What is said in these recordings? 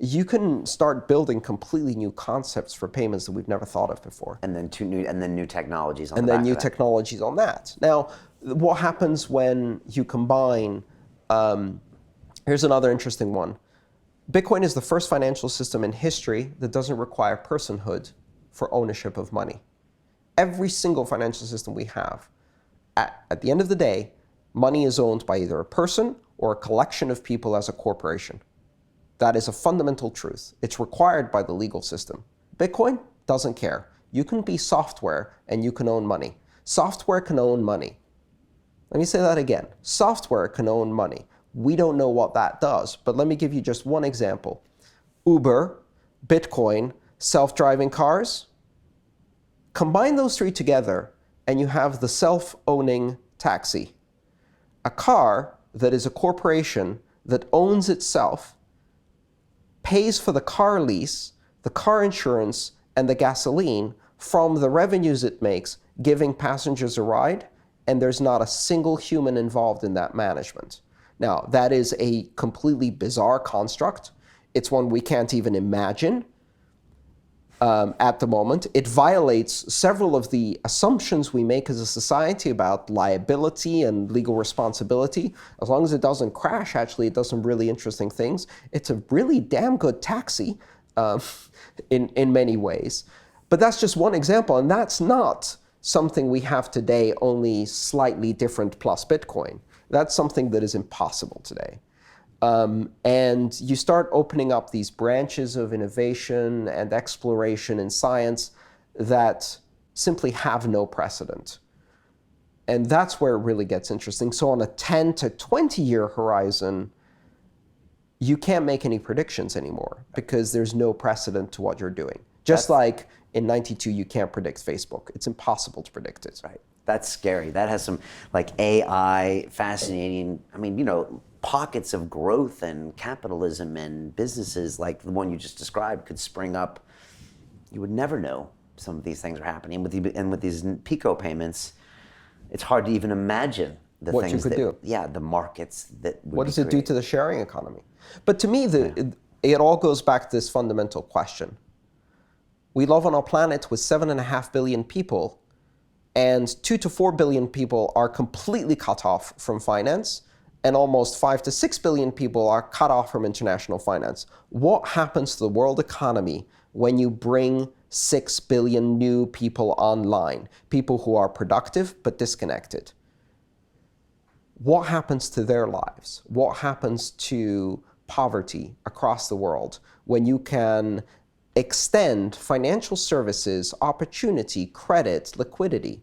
you can start building completely new concepts for payments that we've never thought of before. And then new technologies on and the back then new of that. technologies on that. Now, what happens when you combine, here's another interesting one. Bitcoin is the first financial system in history that doesn't require personhood for ownership of money. Every single financial system we have, at the end of the day, money is owned by either a person or a collection of people as a corporation. That is a fundamental truth. It's required by the legal system. Bitcoin doesn't care. You can be software and you can own money. Software can own money. Let me say that again. Software can own money. We don't know what that does, but let me give you just one example. Uber, Bitcoin, self-driving cars. Combine those three together and you have the self-owning taxi. A car that is a corporation that owns itself, pays for the car lease, the car insurance, and the gasoline from the revenues it makes, giving passengers a ride, and there's not a single human involved in that management. Now, that is a completely bizarre construct. It's one we can't even imagine at the moment. It violates several of the assumptions we make as a society about liability and legal responsibility. As long as it doesn't crash, actually, it does some really interesting things. It's a really damn good taxi in many ways. But that's just one example, and that's not something we have today, only slightly different plus Bitcoin. That's something that is impossible today. And you start opening up these branches of innovation and exploration in science that simply have no precedent. And that's where it really gets interesting. So on a 10 to 20-year horizon, you can't make any predictions anymore because there's no precedent to what you're doing. Just like in '92, you can't predict Facebook. It's impossible to predict it. Right. That's scary. That has some like AI, fascinating, pockets of growth and capitalism and businesses like the one you just described could spring up. You would never know some of these things are happening. And with these Pico payments, it's hard to even imagine the what things you could do. Yeah, the markets that would What does it do to the sharing economy? But to me, it all goes back to this fundamental question. We live on a planet with 7.5 billion people, and 2 to 4 billion people are completely cut off from finance, and almost 5 to 6 billion people are cut off from international finance. What happens to the world economy when you bring 6 billion new people online, people who are productive but disconnected? What happens to their lives? What happens to poverty across the world when you can extend financial services, opportunity, credit, liquidity?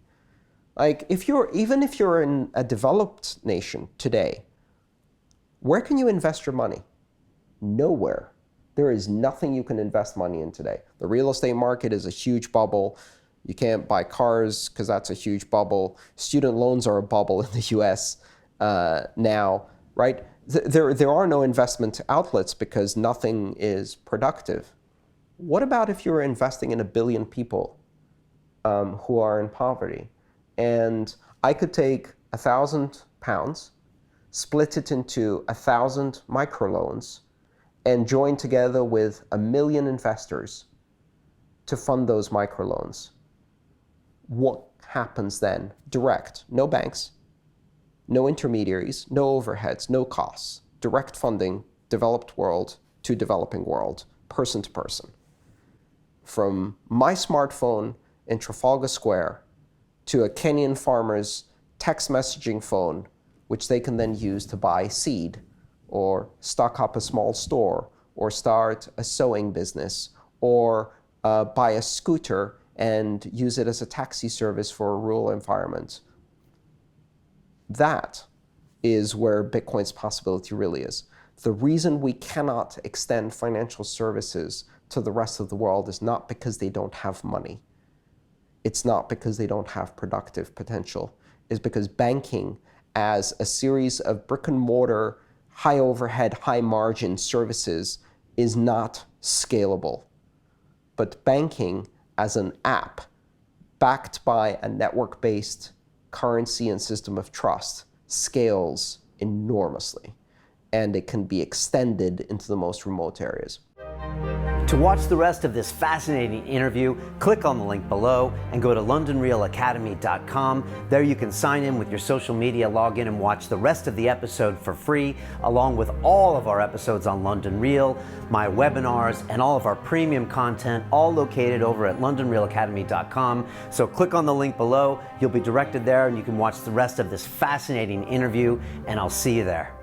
Like even if you're in a developed nation today, where can you invest your money? Nowhere. There is nothing you can invest money in today. The real estate market is a huge bubble. You can't buy cars because that's a huge bubble. Student loans are a bubble in the US now, right? There are no investment outlets because nothing is productive. What about if you're investing in 1 billion people who are in poverty? And I could take £1,000, split it into 1,000 microloans, and join together with 1 million investors to fund those microloans. What happens then? Direct, no banks, no intermediaries, no overheads, no costs. Direct funding, developed world to developing world, person to person. From my smartphone in Trafalgar Square to a Kenyan farmer's text messaging phone, which they can then use to buy seed or stock up a small store or start a sewing business or buy a scooter and use it as a taxi service for a rural environment. That is where Bitcoin's possibility really is. The reason we cannot extend financial services to the rest of the world is not because they don't have money. It's not because they don't have productive potential. It's because banking as a series of brick and mortar, high overhead, high margin services is not scalable. But banking as an app backed by a network-based currency and system of trust scales enormously, and it can be extended into the most remote areas. To watch the rest of this fascinating interview, click on the link below and go to londonrealacademy.com. There you can sign in with your social media login and watch the rest of the episode for free, along with all of our episodes on London Real, my webinars, and all of our premium content, all located over at londonrealacademy.com. So click on the link below, you'll be directed there and you can watch the rest of this fascinating interview, and I'll see you there.